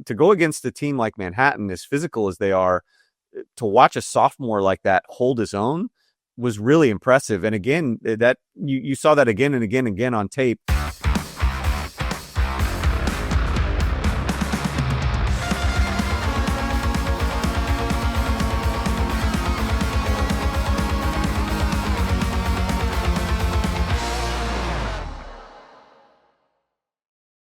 to go against a team like Manhattan, as physical as they are, to watch a sophomore like that hold his own was really impressive. And again, that you saw that again and again and again on tape.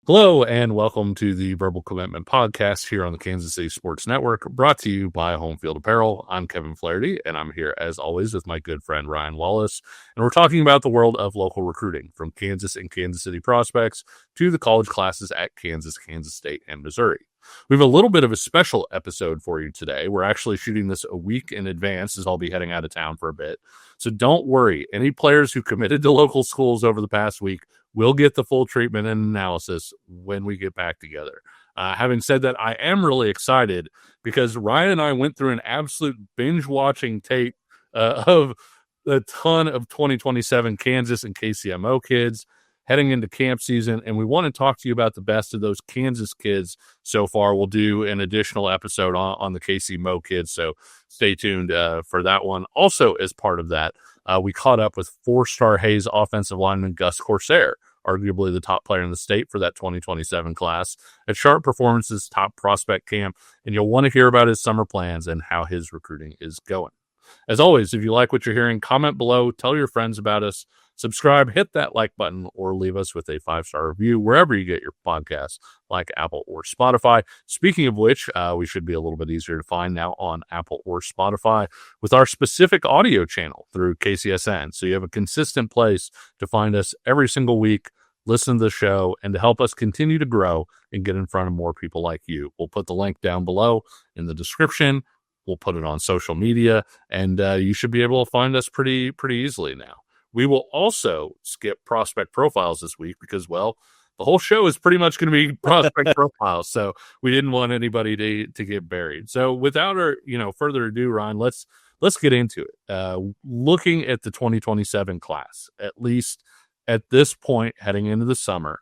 Hello and welcome to the Verbal Commitment Podcast here on the Kansas City Sports Network, brought to you by Home Field Apparel. I'm Kevin Flaherty, and I'm here as always with my good friend Ryan Wallace, and we're talking about the world of local recruiting, from Kansas and Kansas City prospects to the college classes at Kansas, Kansas State, and Missouri. We have a little bit of a special episode for you today. We're actually shooting this a week in advance, as I'll be heading out of town for a bit. So don't worry, any players who committed to local schools over the past week will get the full treatment and analysis when we get back together. Having said that, I am really excited because Ryan and I went through an absolute binge-watching tape of a ton of 2027 Kansas and KCMO kids heading into camp season, and we want to talk to you about the best of those Kansas kids so far. We'll do an additional episode on the KCMO kids, so stay tuned for that one. Also, as part of that, we caught up with four-star Hayes offensive lineman Gus Corsair, arguably the top player in the state for that 2027 class, at Sharp Performance's top prospect camp, and you'll want to hear about his summer plans and how his recruiting is going. As always, if you like what you're hearing, comment below, tell your friends about us, subscribe, hit that like button, or leave us with a 5-star review wherever you get your podcasts, like Apple or Spotify. Speaking of which, we should be a little bit easier to find now on Apple or Spotify with our specific audio channel through KCSN. So you have a consistent place to find us every single week, listen to the show, and to help us continue to grow and get in front of more people like you. We'll put the link down below in the description. We'll put it on social media, and you should be able to find us pretty easily now. We will also skip prospect profiles this week because, well, the whole show is pretty much going to be prospect profiles. So we didn't want anybody to get buried. So without further ado, Ryan, let's get into it. Looking at the 2027 class, at least at this point heading into the summer,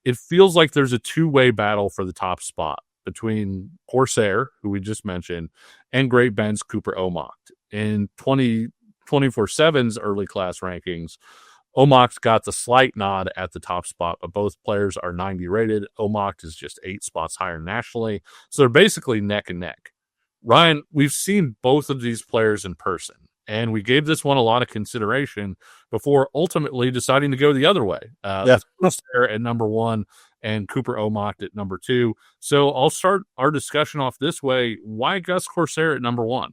it feels like there's a two-way battle for the top spot between Corsair, who we just mentioned, and Great Bend's Cooper Omocht. In 24/7's early class rankings, Omocht got the slight nod at the top spot, but both players are 90 rated. Omocht is just 8 spots higher nationally, so they're basically neck and neck. Ryan, we've seen both of these players in person, and we gave this one a lot of consideration before ultimately deciding to go the other way. Corsair at number 1 and Cooper Omocht at number 2. So I'll start our discussion off this way. Why Gus Corsair at number 1?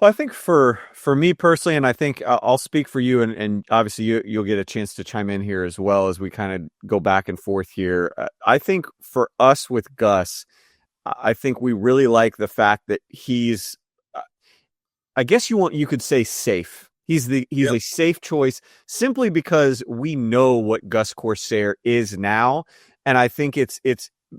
Well, I think for me personally, and I think I'll speak for you, and obviously you'll get a chance to chime in here as well as we kind of go back and forth here. I think for us with Gus, I think we really like the fact that he's, I guess you could say safe. He's a safe choice simply because we know what Gus Corsair is now, and I think it's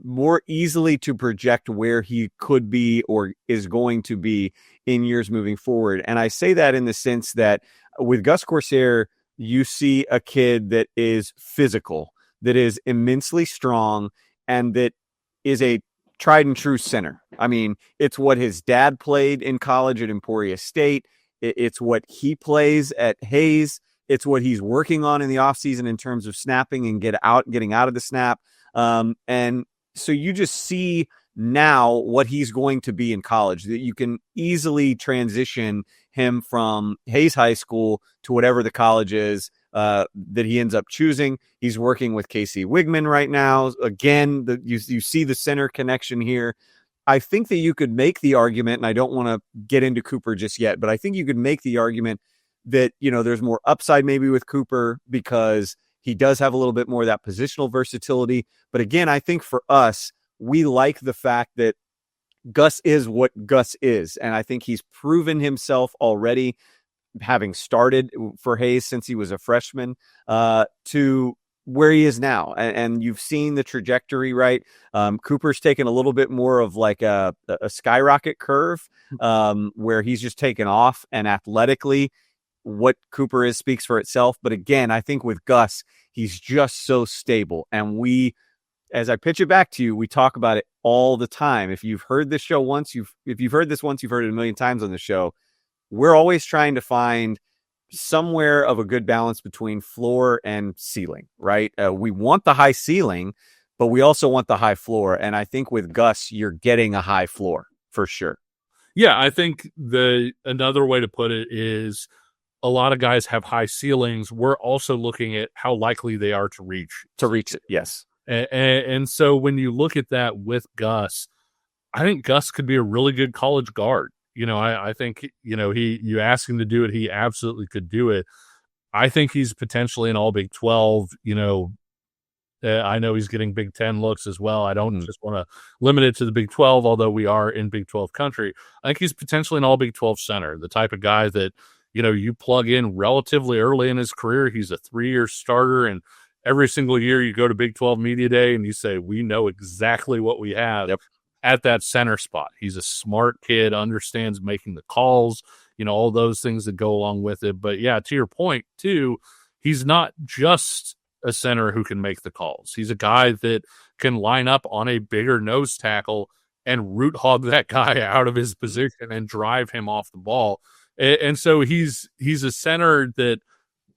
more easily to project where he could be or is going to be in years moving forward. And I say that in the sense that with Gus Corsair, you see a kid that is physical, that is immensely strong, and that is a tried and true center. I mean, it's what his dad played in college at Emporia State. It's what he plays at Hayes. It's what he's working on in the offseason in terms of snapping and getting out of the snap. And so you just see now what he's going to be in college, that you can easily transition him from Hayes High School to whatever the college is that he ends up choosing. He's working with Casey Wigman right now. Again, you see the center connection here. I think that you could make the argument, and I don't want to get into Cooper just yet, but I think you could make the argument that, there's more upside maybe with Cooper because he does have a little bit more of that positional versatility. But again, I think for us, we like the fact that Gus is what Gus is. And I think he's proven himself already, having started for Hayes since he was a freshman, to where he is now. And you've seen the trajectory, right? Cooper's taken a little bit more of like a skyrocket curve, where he's just taken off, and athletically what Cooper is speaks for itself. But again, I think with Gus, he's just so stable, and as I pitch it back to you, we talk about it all the time. If you've heard this show once, if you've heard this once, you've heard it a million times on the show. We're always trying to find somewhere of a good balance between floor and ceiling, right? We want the high ceiling, but we also want the high floor. And I think with Gus, you're getting a high floor for sure. Yeah, I think another way to put it is a lot of guys have high ceilings. We're also looking at how likely they are to reach it. Yes. And so when you look at that with Gus, I think Gus could be a really good college guard. I think, you ask him to do it, he absolutely could do it. I think he's potentially an all Big 12, I know he's getting Big 10 looks as well. I don't just want to limit it to the Big 12, although we are in Big 12 country. I think he's potentially an all Big 12 center, the type of guy that, you plug in relatively early in his career. He's a 3-year starter, and every single year you go to Big 12 Media Day and you say, we know exactly what we have at that center spot. He's a smart kid, understands making the calls, all those things that go along with it. But yeah, to your point too, he's not just a center who can make the calls. He's a guy that can line up on a bigger nose tackle and root hog that guy out of his position and drive him off the ball. And so he's a center that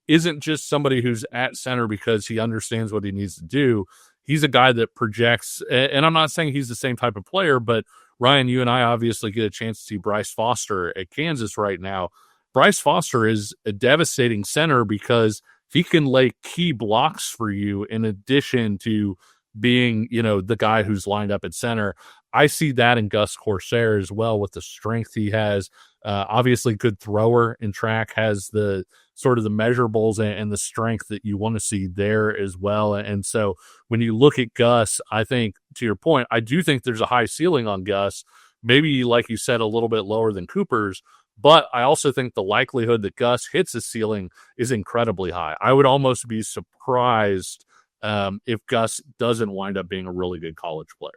isn't just somebody who's at center because he understands what he needs to do. He's a guy that projects, and I'm not saying he's the same type of player, but Ryan, you and I obviously get a chance to see Bryce Foster at Kansas right now. Bryce Foster is a devastating center because if he can lay key blocks for you in addition to being, the guy who's lined up at center, I see that in Gus Corsair as well with the strength he has. Obviously good thrower in track, has the sort of the measurables and the strength that you want to see there as well. And so when you look at Gus, I think, to your point, I do think there's a high ceiling on Gus, maybe like you said, a little bit lower than Cooper's, but I also think the likelihood that Gus hits his ceiling is incredibly high. I would almost be surprised if Gus doesn't wind up being a really good college player.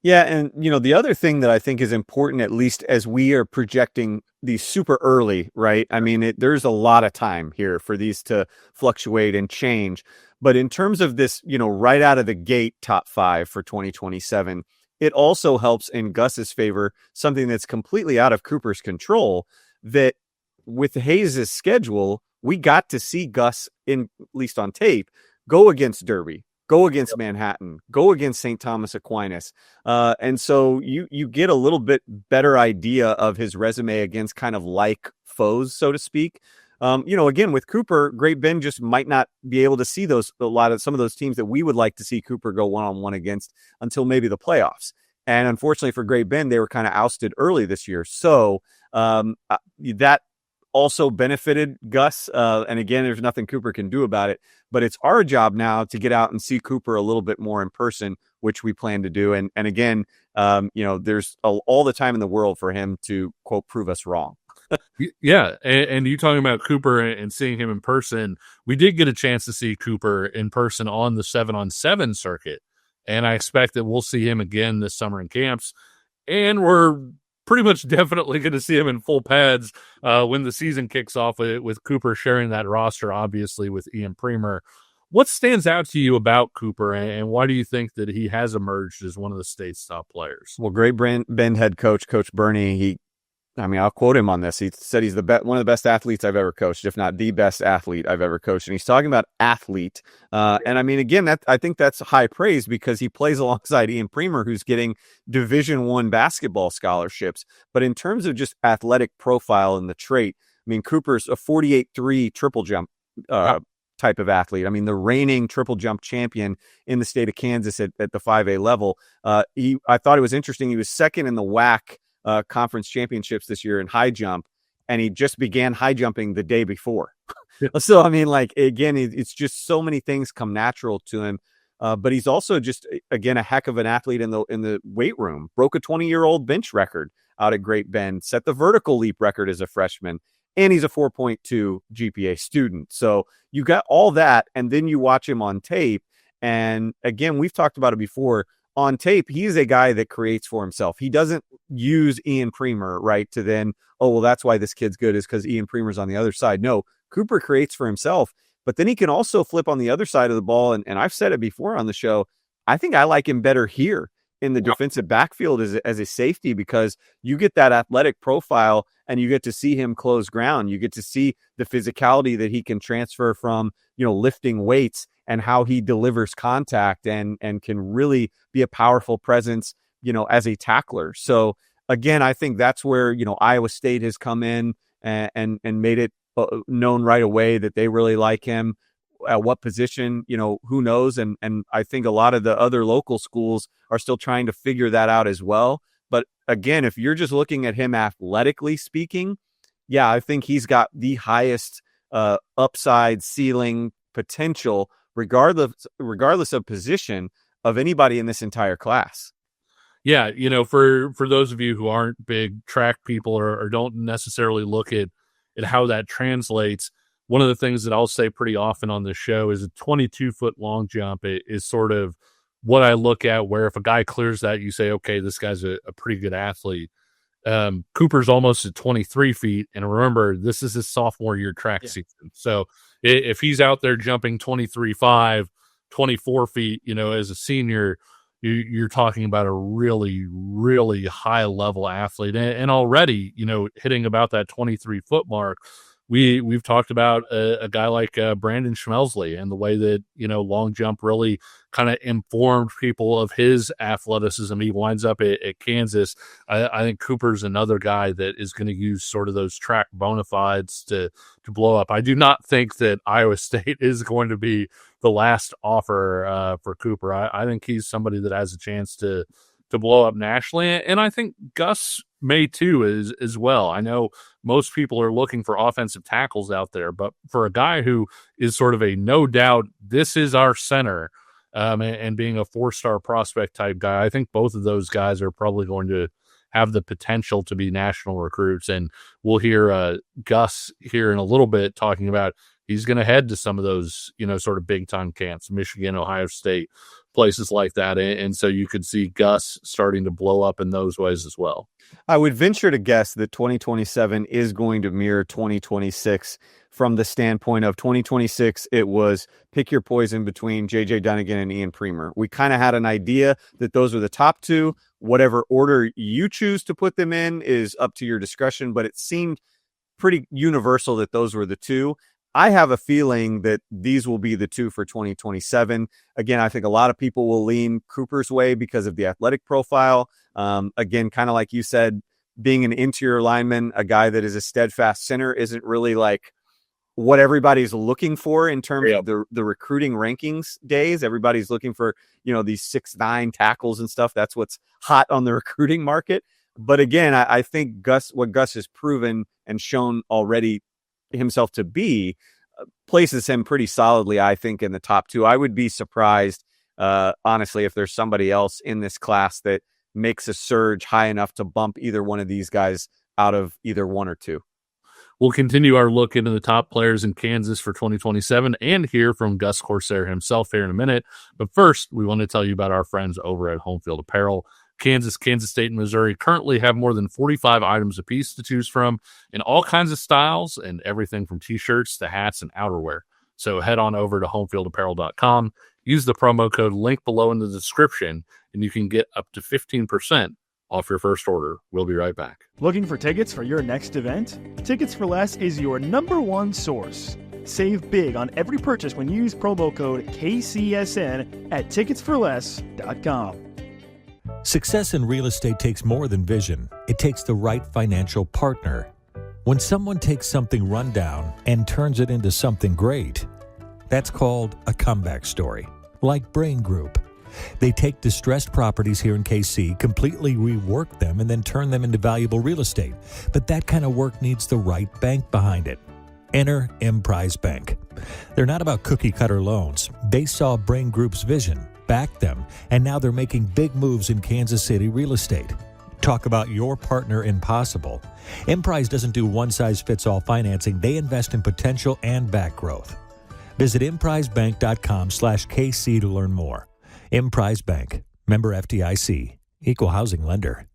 Yeah, and the other thing that I think is important, at least as we are projecting these super early, right? I mean, there's a lot of time here for these to fluctuate and change. But in terms of this, right out of the gate, top 5 for 2027, it also helps in Gus's favor, something that's completely out of Cooper's control, that with Hayes' schedule, we got to see Gus, at least on tape, go against Derby, go against Manhattan, go against St. Thomas Aquinas. And so you get a little bit better idea of his resume against kind of like foes, so to speak. Again, with Cooper, Great Bend just might not be able to see some of those teams that we would like to see Cooper go one-on-one against until maybe the playoffs. And unfortunately for Great Bend, they were kind of ousted early this year. So that also benefited Gus. And again, there's nothing Cooper can do about it, but it's our job now to get out and see Cooper a little bit more in person, which we plan to do. And again, there's all the time in the world for him to, quote, prove us wrong. Yeah. And you talking about Cooper and seeing him in person, we did get a chance to see Cooper in person on the 7-on-7 circuit. And I expect that we'll see him again this summer in camps. And we're pretty much definitely going to see him in full pads when the season kicks off with Cooper sharing that roster, obviously, with Ian Premer. What stands out to you about Cooper, and why do you think that he has emerged as one of the state's top players? Well, Great Bend head coach, Coach Burney, I'll quote him on this. He said he's one of the best athletes I've ever coached, if not the best athlete I've ever coached. And he's talking about athlete. And I mean, again, I think that's high praise because he plays alongside Ian Premer, who's getting Division I basketball scholarships. But in terms of just athletic profile and the trait, I mean, Cooper's a 48-3 triple jump type of athlete. I mean, the reigning triple jump champion in the state of Kansas at the 5A level. I thought it was interesting. He was second in the WAC conference championships this year in high jump, and he just began high jumping the day before. So, I mean, again, it's just so many things come natural to him. But he's also just, again, a heck of an athlete in the weight room. Broke a 20-year-old bench record out at Great Bend, set the vertical leap record as a freshman, and he's a 4.2 GPA student. So you got all that, and then you watch him on tape. And again, we've talked about it before. On tape, he's a guy that creates for himself. He doesn't use Ian Premer, right, to then, oh, well, that's why this kid's good is because Ian Premer's on the other side. No, Cooper creates for himself, but then he can also flip on the other side of the ball. And I've said it before on the show, I think I like him better here in the defensive backfield as a safety, because you get that athletic profile and you get to see him close ground. You get to see the physicality that he can transfer from, lifting weights, and how he delivers contact and can really be a powerful presence, as a tackler. So again, I think that's where, Iowa State has come in and made it known right away that they really like him. At what position, who knows? And I think a lot of the other local schools are still trying to figure that out as well. But again, if you're just looking at him athletically speaking, yeah, I think he's got the highest upside ceiling potential, regardless of position, of anybody in this entire class. Yeah, for those of you who aren't big track people or don't necessarily look at how that translates, one of the things that I'll say pretty often on this show is a 22-foot long jump is sort of what I look at, where if a guy clears that, you say, okay, this guy's a pretty good athlete. Cooper's almost at 23 feet. And remember, this is his sophomore year track season. So if he's out there jumping 23.5, 24 feet, as a senior, you're talking about a really, really high level athlete. And already, hitting about that 23-foot mark, we've talked about a guy like Brandon Schmelsley and the way that, long jump really kind of informed people of his athleticism. He winds up at Kansas. I think Cooper's another guy that is going to use sort of those track bona fides to blow up. I do not think that Iowa State is going to be the last offer for Cooper. I think he's somebody that has a chance to blow up nationally. And I think Gus may too as well. I know most people are looking for offensive tackles out there, but for a guy who is sort of a no doubt, this is our center, and being a 4-star prospect type guy, I think both of those guys are probably going to have the potential to be national recruits. And we'll hear Gus here in a little bit talking about he's going to head to some of those, sort of big time camps, Michigan, Ohio State, places like that. And so you could see Gus starting to blow up in those ways as well. I would venture to guess that 2027 is going to mirror 2026 from the standpoint of 2026. It was pick your poison between JJ Dunnigan and Ian Premer. We kind of had an idea that those were the top two. Whatever order you choose to put them in is up to your discretion, but it seemed pretty universal that those were the two. I have a feeling that these will be the two for 2027. Again, I think a lot of people will lean Cooper's way because of the athletic profile. Again, kind of like you said, being an interior lineman, a guy that is a steadfast center isn't really like what everybody's looking for in terms of the recruiting rankings days. Everybody's looking for, these 6'9" tackles and stuff. That's what's hot on the recruiting market. But again, I think what Gus has proven and shown already himself to be places him pretty solidly, I think, in the top two. I would be surprised, honestly, if there's somebody else in this class that makes a surge high enough to bump either one of these guys out of either one or two. We'll continue our look into the top players in Kansas for 2027 and hear from Gus Corsair himself here in a minute. But first, we want to tell you about our friends over at Home Field Apparel. Kansas, Kansas State, and Missouri currently have more than 45 items apiece to choose from in all kinds of styles and everything from t-shirts to hats and outerwear. So head on over to homefieldapparel.com, use the promo code link below in the description, and you can get up to 15% off your first order. We'll be right back. Looking for tickets for your next event? Tickets for Less is your #1 source. Save big on every purchase when you use promo code KCSN at ticketsforless.com. Success in real estate takes more than vision. It takes the right financial partner. When someone takes something rundown and turns it into something great, that's called a comeback story, like Brain Group. They take distressed properties here in KC, completely rework them, and then turn them into valuable real estate. But that kind of work needs the right bank behind it. Enter Emprise Bank. They're not about cookie-cutter loans. They saw Brain Group's vision, backed them, and now they're making big moves in Kansas City real estate. Talk about your partner in possible. Emprise doesn't do one-size-fits-all financing. They invest in potential and back growth. Visit emprisebank.com/KC to learn more. Emprise Bank, member FDIC, equal housing lender.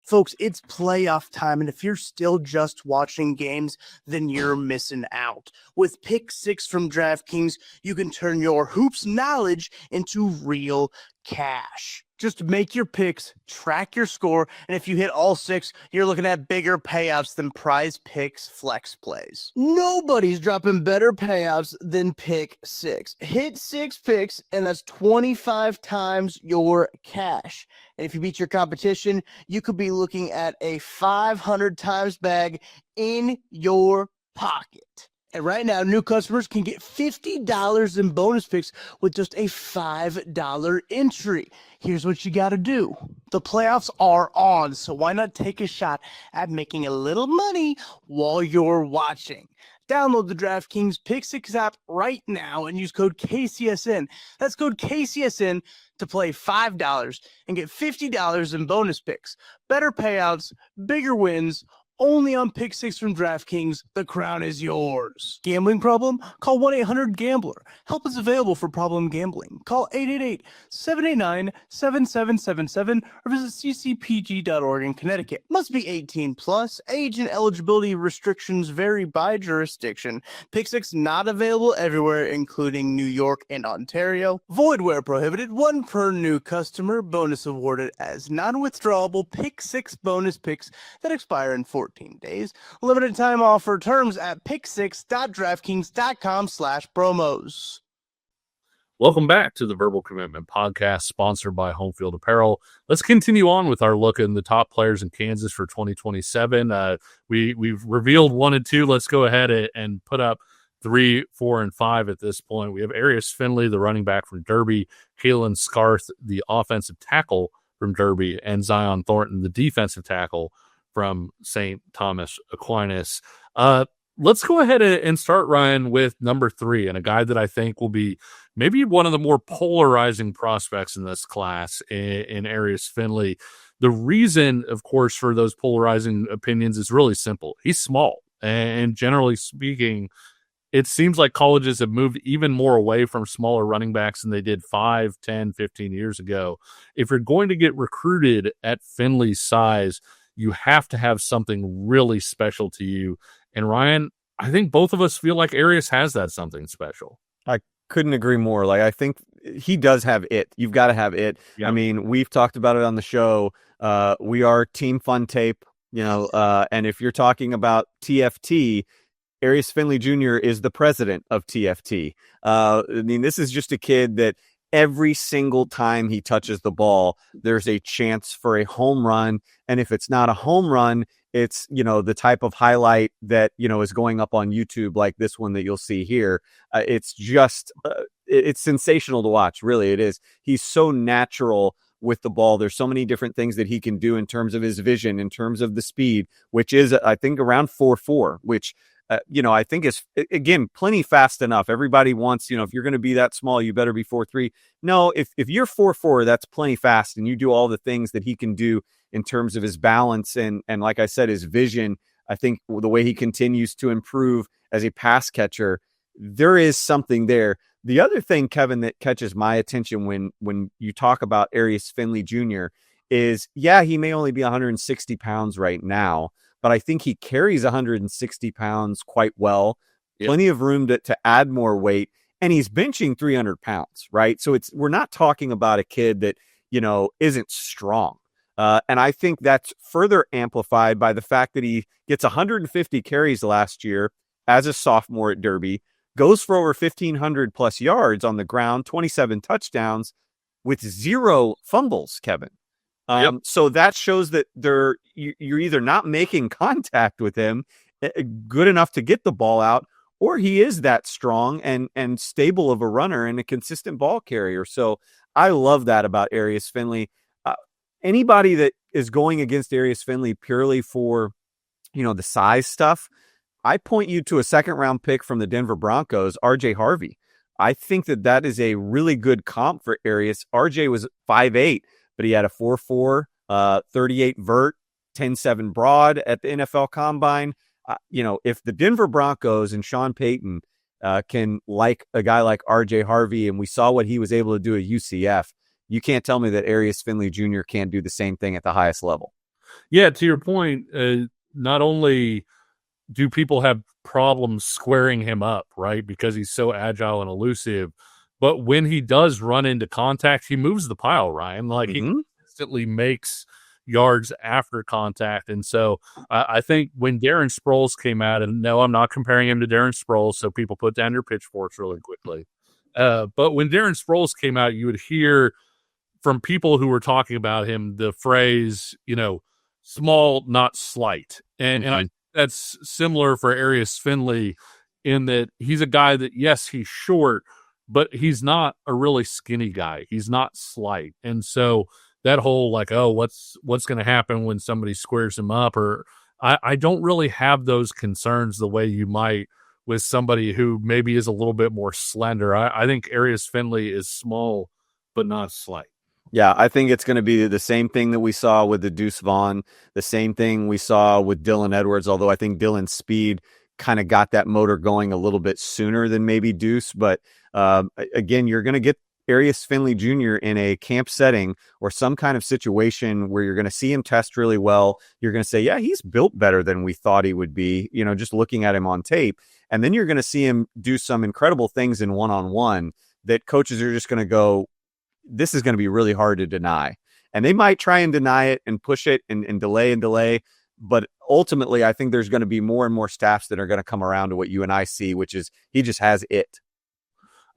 Folks, it's playoff time, and if you're still just watching games, then you're missing out. With Pick 6 from DraftKings, you can turn your hoops knowledge into real cash. Just make your picks, track your score, and if you hit all 6, you're looking at bigger payouts than Prize Picks flex plays. Nobody's dropping better payouts than Pick 6. Hit 6 picks, and that's 25 times your cash. And if you beat your competition, you could be looking at a 500 times bag in your pocket. And right now, new customers can get $50 in bonus picks with just a $5 entry. Here's what you got to do. The playoffs are on, so why not take a shot at making a little money while you're watching? Download the DraftKings Pick 6 app right now and use code KCSN. That's code KCSN to play $5 and get $50 in bonus picks. Better payouts, bigger wins, only on Pick 6 from DraftKings. The crown is yours. Gambling problem? Call 1-800-GAMBLER. Help is available for problem gambling. Call 888-789-7777 or visit ccpg.org in Connecticut. Must be 18 plus. Age and eligibility restrictions vary by jurisdiction. Pick 6 not available everywhere, including New York and Ontario. Void where prohibited. 1 per new customer. Bonus awarded as non-withdrawable Pick 6 bonus picks that expire in 14 days. Limited time offer. Terms at pick6.draftkings.com/promos. Welcome back to the Verbal Commitment Podcast, sponsored by Home Field Apparel. Let's continue on with our look in the top players in Kansas for 2027. We've revealed 1 and 2. Let's go ahead and put up 3, 4, and 5 at this point. We have Arius Finley, the running back from Derby, Kalen Scarth, the offensive tackle from Derby, and Zion Thornton, the defensive tackle from St. Thomas Aquinas. Let's go ahead and start, Ryan, with number 3, and a guy that I think will be maybe one of the more polarizing prospects in this class in Arius Finley. The reason, of course, for those polarizing opinions is really simple. He's small, and generally speaking, it seems like colleges have moved even more away from smaller running backs than they did 5, 10, 15 years ago. If you're going to get recruited at Finley's size, you have to have something really special to you. And Ryan, I think both of us feel like Arius has that something special. I couldn't agree more. Like, I think he does have it. You've got to have it. Yep. I mean, we've talked about it on the show. We are Team Fun Tape, and if you're talking about TFT, Arius Finley Jr. is the president of TFT. I mean, this is just a kid that every single time he touches the ball, there's a chance for a home run. And if it's not a home run, it's, the type of highlight that, is going up on YouTube, like this one that you'll see here. It's just, it's sensational to watch. Really, it is. He's so natural with the ball. There's so many different things that he can do in terms of his vision, in terms of the speed, which is, I think, around 4.4, which, I think is, again, plenty fast enough. Everybody wants, if you're going to be that small, you better be 4.3. No, if you're 4.4, that's plenty fast, and you do all the things that he can do in terms of his balance and like I said, his vision. I think the way he continues to improve as a pass catcher, there is something there. The other thing, Kevin, that catches my attention when you talk about Arius Finley Jr. is, he may only be 160 pounds right now, but I think he carries 160 pounds quite well. Yep. Plenty of room to add more weight, and he's benching 300 pounds, right? So we're not talking about a kid that, isn't strong. And I think that's further amplified by the fact that he gets 150 carries last year as a sophomore at Derby, goes for over 1,500 plus yards on the ground, 27 touchdowns with 0 fumbles, Kevin. Yep. So that shows that you're either not making contact with him good enough to get the ball out, or he is that strong and stable of a runner and a consistent ball carrier. So I love that about Arius Finley. Anybody that is going against Arius Finley purely for, the size stuff, I point you to a 2nd-round pick from the Denver Broncos, RJ Harvey. I think that is a really good comp for Arius. RJ was 5'8", but he had a 4.4, 38 vert, 10.7 broad at the NFL Combine. If the Denver Broncos and Sean Payton can like a guy like RJ Harvey, and we saw what he was able to do at UCF, you can't tell me that Arius Finley Jr. can't do the same thing at the highest level. Yeah, to your point, not only do people have problems squaring him up, right, because he's so agile and elusive, but when he does run into contact, he moves the pile, Ryan. Like he consistently makes yards after contact. And so I think when Darren Sproles came out, and no, I'm not comparing him to Darren Sproles, so people put down your pitchforks really quickly. But when Darren Sproles came out, you would hear from people who were talking about him the phrase, small, not slight. And I think that's similar for Arias Finley in that he's a guy that, yes, he's short, but he's not a really skinny guy. He's not slight. And so that whole what's going to happen when somebody squares him up, or I don't really have those concerns the way you might with somebody who maybe is a little bit more slender. I think Arias Finley is small, but not slight. Yeah, I think it's going to be the same thing that we saw with the Deuce Vaughn, the same thing we saw with Dylan Edwards, although I think Dylan's speed kind of got that motor going a little bit sooner than maybe Deuce. But again, you're going to get Arias Finley Jr. in a camp setting or some kind of situation where you're going to see him test really well. You're going to say, yeah, he's built better than we thought he would be, just looking at him on tape. And then you're going to see him do some incredible things in one-on-one that coaches are just going to go, this is going to be really hard to deny. And they might try and deny it and push it and delay. But ultimately, I think there's going to be more and more staffs that are going to come around to what you and I see, which is he just has it.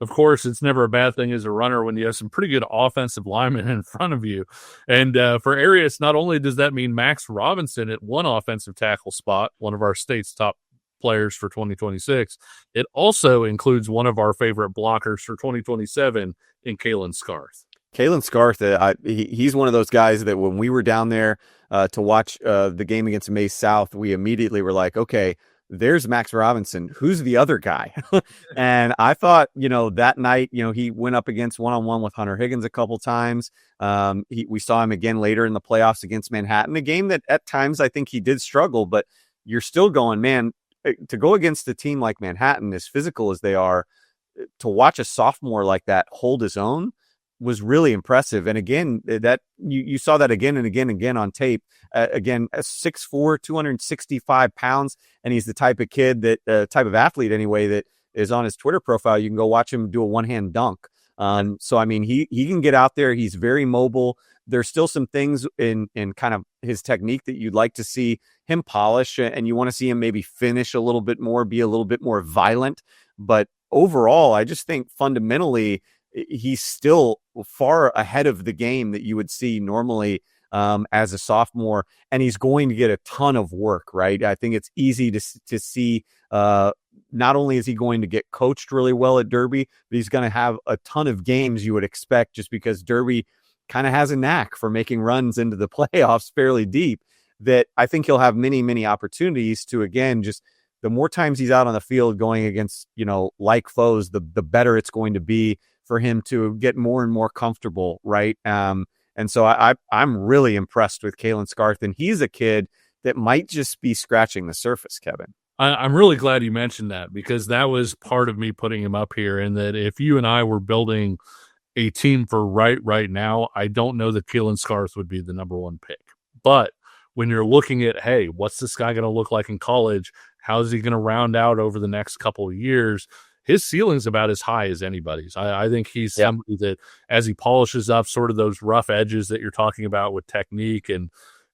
Of course, it's never a bad thing as a runner when you have some pretty good offensive linemen in front of you. And for Arias, not only does that mean Max Robinson at one offensive tackle spot, one of our state's top players for 2026, it also includes one of our favorite blockers for 2027 in Kalen Scarth. Kalen Scarth, he's one of those guys that when we were down there to watch the game against Maize South, we immediately were like, okay, there's Max Robinson. Who's the other guy? And I thought, that night, he went up against one-on-one with Hunter Higgins a couple times. We saw him again later in the playoffs against Manhattan, a game that at times I think he did struggle, but you're still going, man, to go against a team like Manhattan, as physical as they are, to watch a sophomore like that hold his own was really impressive. And again, that you saw that again and again on tape. Again, 6'4", 265 pounds, and he's the type of kid that type of athlete anyway that is on his Twitter profile. You can go watch him do a one-hand dunk. So I mean, he can get out there. He's very mobile. There's still some things in kind of his technique that you'd like to see him polish, and you want to see him maybe finish a little bit more, be a little bit more violent. But overall, I just think fundamentally he's still far ahead of the game that you would see normally as a sophomore, and he's going to get a ton of work, right? I think it's easy to see not only is he going to get coached really well at Derby, but he's going to have a ton of games you would expect, just because Derby kind of has a knack for making runs into the playoffs fairly deep, that I think he'll have many, many opportunities to, again, just the more times he's out on the field going against, like foes, the better it's going to be for him to get more and more comfortable, right? And so I'm really impressed with Kalen Scarth, and he's a kid that might just be scratching the surface, Kevin. I'm really glad you mentioned that, because that was part of me putting him up here, and that if you and I were building a team for right now, I don't know that Kalen Scarth would be the number one pick. But when you're looking at, hey, what's this guy going to look like in college? How's he going to round out over the next couple of years? His ceiling's about as high as anybody's. I think he's somebody that, as he polishes up sort of those rough edges that you're talking about with technique and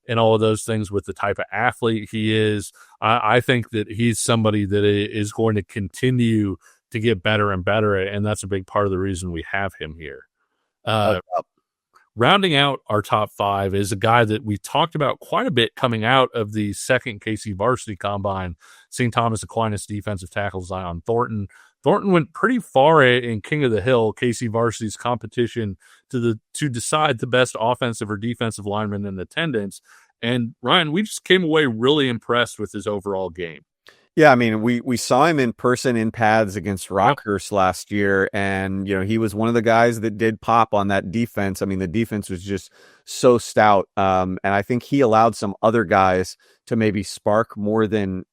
all of those things with the type of athlete he is, I think that he's somebody that is going to continue to get better and better, and that's a big part of the reason we have him here. Rounding out our top five is a guy that we talked about quite a bit coming out of the second KC Varsity Combine, St. Thomas Aquinas defensive tackle Zion Thornton. Thornton went pretty far in King of the Hill, KC Varsity's competition to decide the best offensive or defensive lineman in attendance. And Ryan, we just came away really impressed with his overall game. Yeah, I mean, we saw him in person in pads against Rockhurst last year, and he was one of the guys that did pop on that defense. I mean, the defense was just so stout, and I think he allowed some other guys to maybe spark more than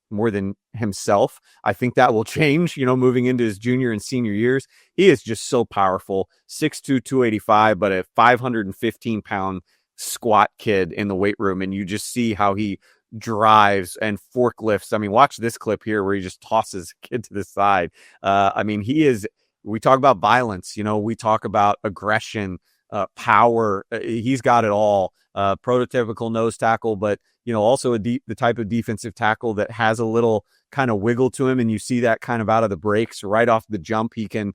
himself. I think that will change, moving into his junior and senior years. He is just so powerful, 6'2", 285, but a 515-pound squat kid in the weight room, and you just see how he drives and forklifts. I mean, watch this clip here where he just tosses a kid to the side. I mean, he is we talk about violence, we talk about aggression, power. He's got it all. Prototypical nose tackle, but also the type of defensive tackle that has a little kind of wiggle to him, and you see that kind of out of the breaks right off the jump. He can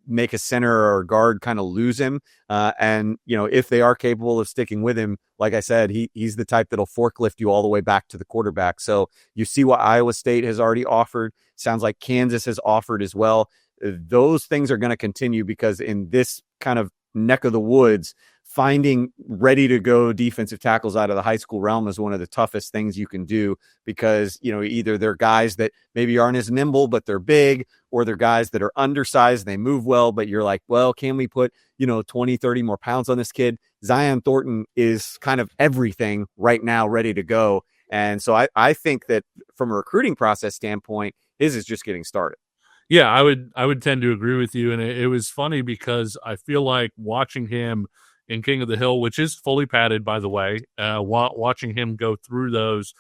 make a center or a guard kind of lose him. And if they are capable of sticking with him, like I said, he's the type that'll forklift you all the way back to the quarterback. So you see what Iowa State has already offered. Sounds like Kansas has offered as well. Those things are going to continue, because in this kind of neck of the woods, finding ready to go defensive tackles out of the high school realm is one of the toughest things you can do, because either they're guys that maybe aren't as nimble but they're big, or they're guys that are undersized, they move well, but you're like, well, can we put 20, 30 more pounds on this kid? Zion Thornton is kind of everything right now, ready to go. And so I think that from a recruiting process standpoint, his is just getting started. Yeah, I would tend to agree with you. And it was funny because I feel like watching him in King of the Hill, which is fully padded, by the way, watching him go through those,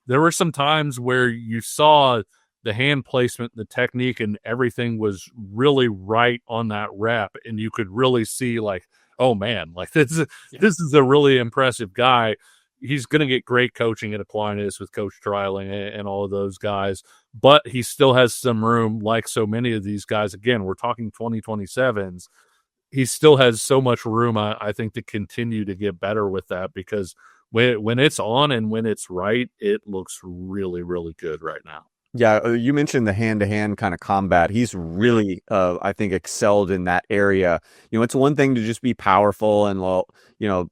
there were some times where you saw the hand placement, the technique, and everything was really right on that rep. And you could really see like, oh man, like this is a really impressive guy. He's going to get great coaching at Aquinas with Coach Dreiling and all of those guys, but he still has some room, like so many of these guys. Again, we're talking 2027s. He still has so much room, I think, to continue to get better with that, because when it's on and when it's right, it looks really, really good right now. Yeah, you mentioned the hand-to-hand kind of combat. He's really, I think, excelled in that area. It's one thing to just be powerful and,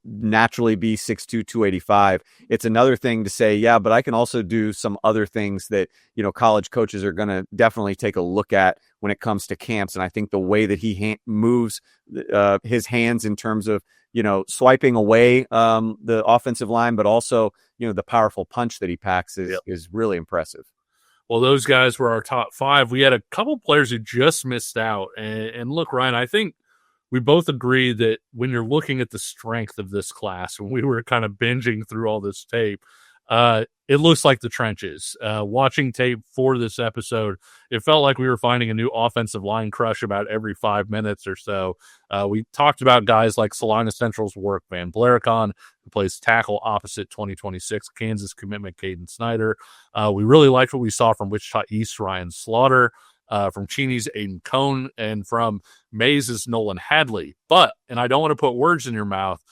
naturally be 6'2", 285. It's another thing to say, yeah, but I can also do some other things that, college coaches are going to definitely take a look at when it comes to camps. And I think the way that he moves his hands in terms of, swiping away the offensive line, but also, the powerful punch that he packs is really impressive. Well, those guys were our top 5. We had a couple players who just missed out. And look, Ryan, I think we both agree that when you're looking at the strength of this class, when we were kind of binging through all this tape, it looks like the trenches. Watching tape for this episode, it felt like we were finding a new offensive line crush about every 5 minutes or so. We talked about guys like Salina Central's work, Van Blaricon, who plays tackle opposite 2026 Kansas commitment Caden Snyder. We really liked what we saw from Wichita East Ryan Slaughter, from Cheney's Aiden Cohn, and from Mays' Nolan Hadley. But, and I don't want to put words in your mouth,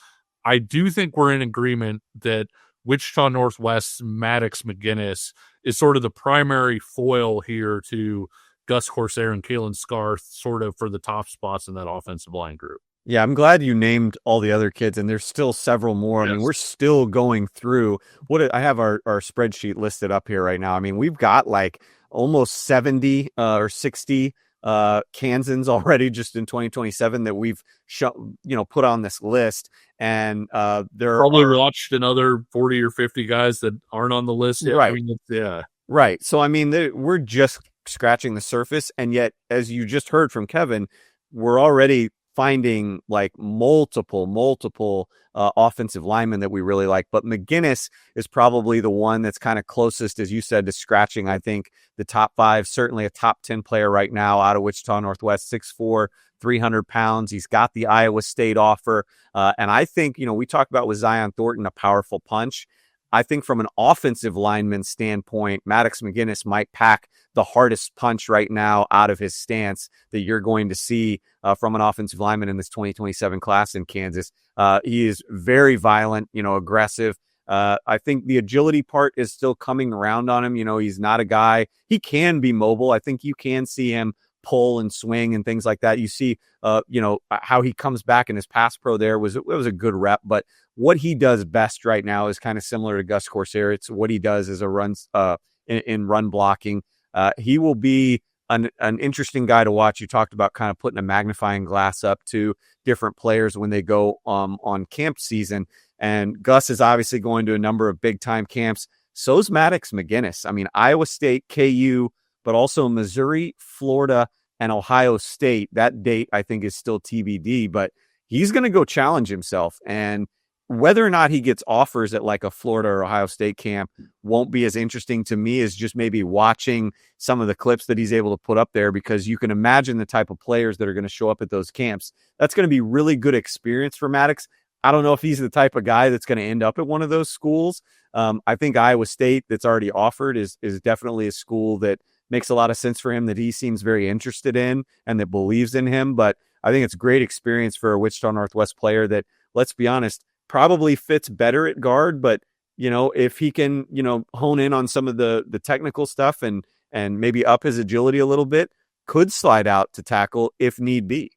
I do think we're in agreement that Wichita Northwest's Maddox McGinnis is sort of the primary foil here to Gus Corsair and Kalen Scarth, sort of for the top spots in that offensive line group. Yeah, I'm glad you named all the other kids, and there's still several more. Yes. I mean, we're still going through I have our spreadsheet listed up here right now. I mean, we've got like almost 70 or 60 Kansans already just in 2027 that we've put on this list. And there probably watched another 40 or 50 guys that aren't on the list yet. Right. I mean, yeah. Right. So, I mean, we're just scratching the surface. And yet, as you just heard from Kevin, we're already finding like multiple offensive linemen that we really like. But McGinnis is probably the one that's kind of closest, as you said, to scratching, I think, the top 5, certainly a top 10 player right now out of Wichita Northwest, 6'4", 300 pounds. He's got the Iowa State offer. And I think, we talked about with Zion Thornton, a powerful punch. I think from an offensive lineman standpoint, Maddox McGinnis might pack the hardest punch right now out of his stance that you're going to see from an offensive lineman in this 2027 class in Kansas. He is very violent, aggressive. I think the agility part is still coming around on him. He's not a guy. He can be mobile. I think you can see him pull and swing and things like that. You see, how he comes back in his pass pro there was a good rep, but what he does best right now is kind of similar to Gus Corsair. It's what he does as a runs in run blocking. He will be an interesting guy to watch. You talked about kind of putting a magnifying glass up to different players when they go on camp season. And Gus is obviously going to a number of big time camps. So's Maddox McGinnis. I mean, Iowa State, KU, but also Missouri, Florida, and Ohio State. That date, I think, is still TBD, but he's going to go challenge himself. And whether or not he gets offers at like a Florida or Ohio State camp won't be as interesting to me as just maybe watching some of the clips that he's able to put up there, because you can imagine the type of players that are going to show up at those camps. That's going to be really good experience for Maddox. I don't know if he's the type of guy that's going to end up at one of those schools. I think Iowa State, that's already offered, is definitely a school that makes a lot of sense for him, that he seems very interested in and that believes in him. But I think it's great experience for a Wichita Northwest player that, let's be honest, probably fits better at guard. But, if he can, hone in on some of the technical stuff and maybe up his agility a little bit, could slide out to tackle if need be.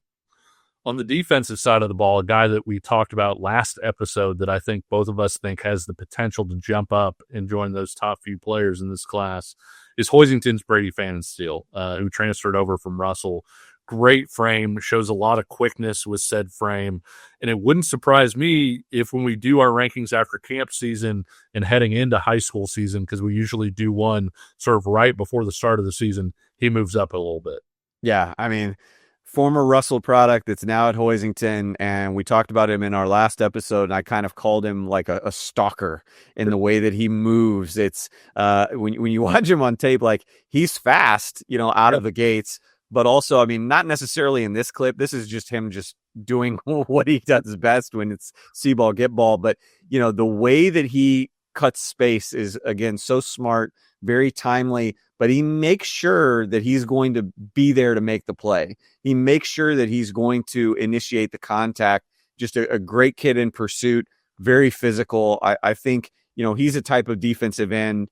On the defensive side of the ball, a guy that we talked about last episode that I think both of us think has the potential to jump up and join those top few players in this class is Hoisington's Brady Fanninsteel, who transferred over from Russell. Great frame, shows a lot of quickness with said frame. And it wouldn't surprise me if when we do our rankings after camp season and heading into high school season, because we usually do one sort of right before the start of the season, he moves up a little bit. Yeah, I mean, former Russell product that's now at Hoisington, and we talked about him in our last episode, and I kind of called him like a stalker in the way that he moves. It's when you watch him on tape, like, he's fast, out of the gates, but also, I mean, not necessarily in this clip. This is just him just doing what he does best when it's see ball, get ball. But, the way that he cuts space is, again, so smart, very timely, but he makes sure that he's going to be there to make the play. He makes sure that he's going to initiate the contact. Just a great kid in pursuit, very physical. I think, he's a type of defensive end.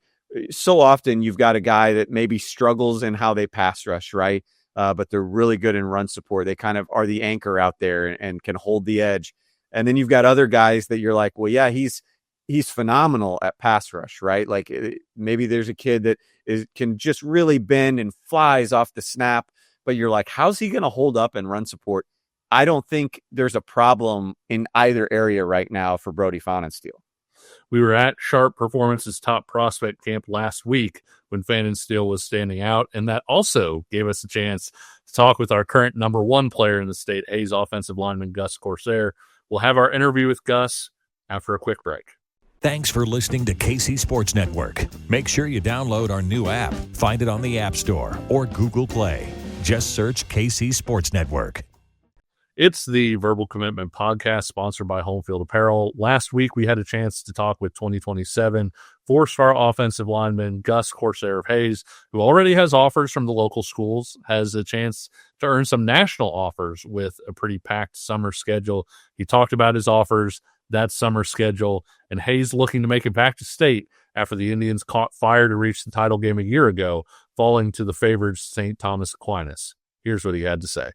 So often you've got a guy that maybe struggles in how they pass rush, right? But they're really good in run support. They kind of are the anchor out there and can hold the edge. And then you've got other guys that you're like, well, yeah, he's phenomenal at pass rush, right? Like, maybe there's a kid that can just really bend and flies off the snap, but you're like, how's he going to hold up and run support? I don't think there's a problem in either area right now for Brody Fanninsteel. We were at Sharp Performance's top prospect camp last week when Fanninsteel was standing out, and that also gave us a chance to talk with our current number one player in the state, Hayes offensive lineman Gus Corsair. We'll have our interview with Gus after a quick break. Thanks for listening to KC Sports Network. Make sure you download our new app. Find it on the App Store or Google Play. Just search KC Sports Network. It's the Verbal Commitment Podcast, sponsored by Home Field Apparel. Last week, we had a chance to talk with 2027 four-star offensive lineman Gus Corsair of Hayes, who already has offers from the local schools, has a chance to earn some national offers with a pretty packed summer schedule. He talked about his offers, that summer schedule, and Hayes looking to make it back to state after the Indians caught fire to reach the title game a year ago, falling to the favored St. Thomas Aquinas. Here's what he had to say.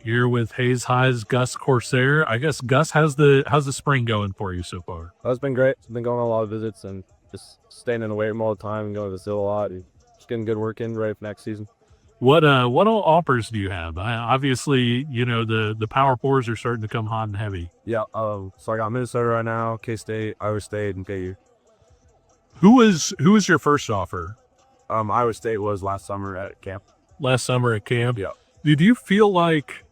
You're with Hayes High's Gus Corsair. I guess, Gus, how's the spring going for you so far? It's been great. I've been going on a lot of visits and just staying in the weight room all the time and going to the facility a lot. And just getting good work in, ready for next season. What all offers do you have? Obviously, the Power Fours are starting to come hot and heavy. Yeah. So I got Minnesota right now, K-State, Iowa State, and KU. Who was your first offer? Iowa State was last summer at camp. Last summer at camp? Yeah. Did you feel like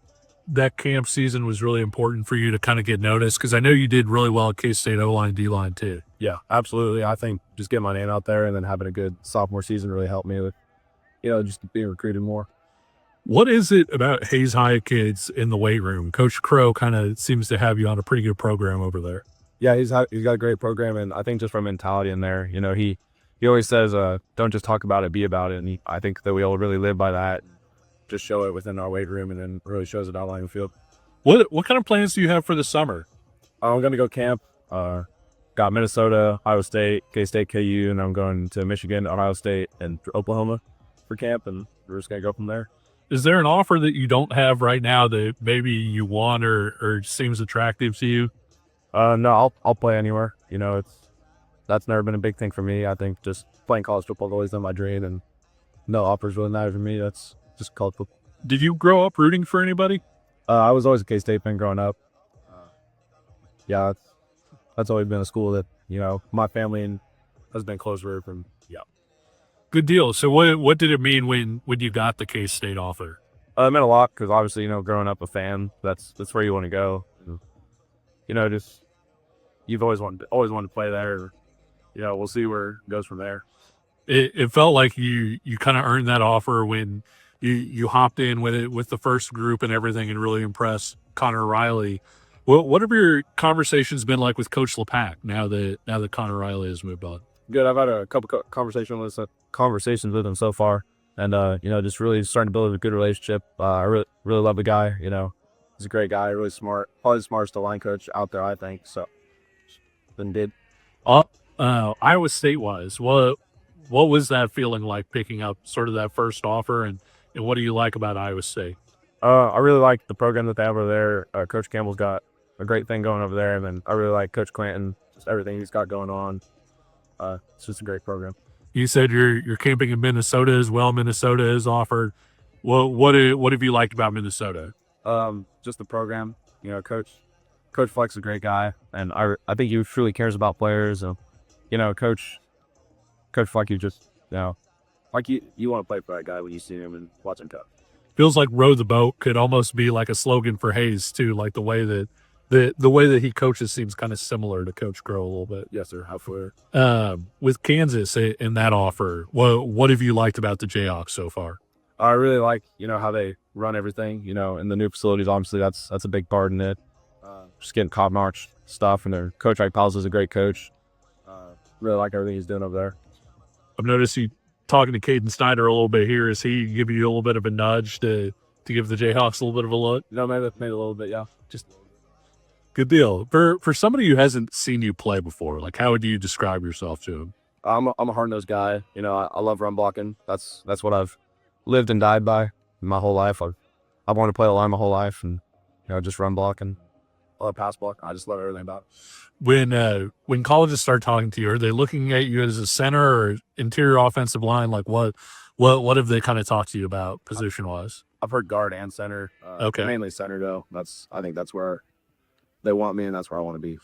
that camp season was really important for you to kind of get noticed? Because I know you did really well at K-State O-line, D-line too. Yeah, absolutely. I think just getting my name out there and then having a good sophomore season really helped me with, just being recruited more. What is it about Hayes High kids in the weight room? Coach Crow kind of seems to have you on a pretty good program over there. Yeah, he's got a great program, and I think just from mentality in there, he always says, don't just talk about it, be about it. And I think that we all really live by that. Just show it within our weight room, and then really shows it out on the field. What kind of plans do you have for the summer? I'm going to go camp. Got Minnesota, Iowa State, K-State, KU, and I'm going to Michigan, Ohio State, and Oklahoma for camp, and we're just going to go from there. Is there an offer that you don't have right now that maybe you want or seems attractive to you? No, I'll play anywhere. That's never been a big thing for me. I think just playing college football has always been my dream, and no offers really matter for me. That's just college football. Did you grow up rooting for anybody? I was always a K-State fan growing up. Yeah, that's always been a school that, my family has been close with. And yeah. Good deal. So what did it mean when you got the K-State offer? It meant a lot because obviously, growing up a fan, that's where you want to go. And, just you've always wanted to play there. We'll see where it goes from there. It felt like you kind of earned that offer when you hopped in with the first group and everything and really impressed Connor Riley. What have your conversations been like with Coach LePack now that Connor Riley has moved on? Good. I've had a couple conversations with him so far, and just really starting to build a good relationship. I really love the guy. He's a great guy, really smart, probably the smartest line coach out there, I think. So, then did. Iowa State wise, what was that feeling like picking up sort of that first offer, and what do you like about Iowa State? I really like the program that they have over there. Coach Campbell's got a great thing going over there, and then I really like Coach Clanton, just everything he's got going on. It's just a great program. You said you're camping in Minnesota as well. Minnesota is offered. What have you liked about Minnesota? Just the program. Coach Fleck's a great guy, and I think he truly cares about players. Coach Fleck, you just like you want to play for that guy when you see him and watch him coach. Feels like row the boat could almost be like a slogan for Hayes too, like the way that the way that he coaches seems kind of similar to Coach Groh a little bit. Yes, sir. How far? With Kansas in that offer, what have you liked about the Jayhawks so far? I really like how they run everything. In the new facilities, obviously that's a big part in it. Just getting top notch stuff, and their coach Ike Powell's is a great coach. Really like everything he's doing over there. I've noticed you talking to Caden Snyder a little bit here. Is he giving you a little bit of a nudge to give the Jayhawks a little bit of a look? Maybe a little bit, yeah. Just good deal. For somebody who hasn't seen you play before, like how would you describe yourself to him? I'm a hard-nosed guy. I love run blocking. That's what I've lived and died by my whole life. I've wanted to play the line my whole life, and just run blocking. I love pass block. I just love everything about it. When colleges start talking to you, are they looking at you as a center or interior offensive line? Like what have they kind of talked to you about position wise? I've heard guard and center. Okay, mainly center though. I think that's where they want me, and that's where I want to be.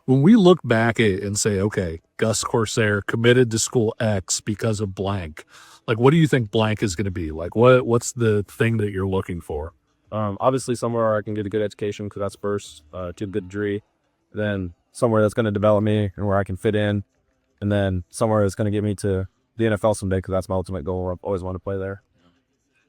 When we look back at and say, okay, Gus Corsair committed to school X because of blank, like what do you think blank is going to be? Like what's the thing that you're looking for? Obviously somewhere where I can get a good education, because that's first, to a good degree. Then somewhere that's going to develop me and where I can fit in. And then somewhere that's going to get me to the NFL someday, because that's my ultimate goal. I've always wanted to play there.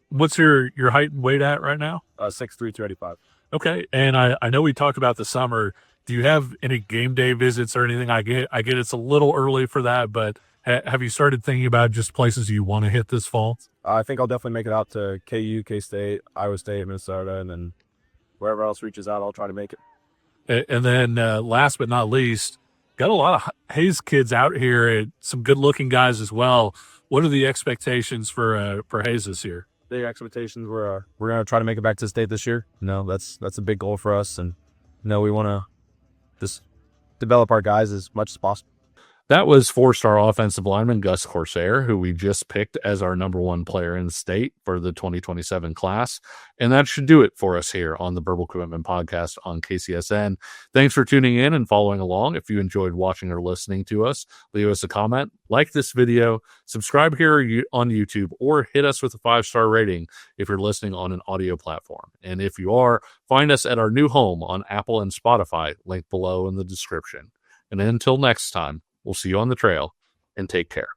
What's your height and weight at right now? 6'3", 285. Okay. And I know we talked about the summer. Do you have any game day visits or anything? I get it's a little early for that, but have you started thinking about just places you want to hit this fall? I think I'll definitely make it out to KU, K-State, Iowa State, Minnesota, and then wherever else reaches out, I'll try to make it. And then last but not least, got a lot of Hayes kids out here, and some good-looking guys as well. What are the expectations for Hayes this year? Big expectations. We're going to try to make it back to state this year. That's a big goal for us, and we want to just develop our guys as much as possible. That was four-star offensive lineman Gus Corsair, who we just picked as our number one player in the state for the 2027 class. And that should do it for us here on the Verbal Commitment Podcast on KCSN. Thanks for tuning in and following along. If you enjoyed watching or listening to us, leave us a comment, like this video, subscribe here on YouTube, or hit us with a 5-star rating if you're listening on an audio platform. And if you are, find us at our new home on Apple and Spotify, linked below in the description. And until next time, we'll see you on the trail, and take care.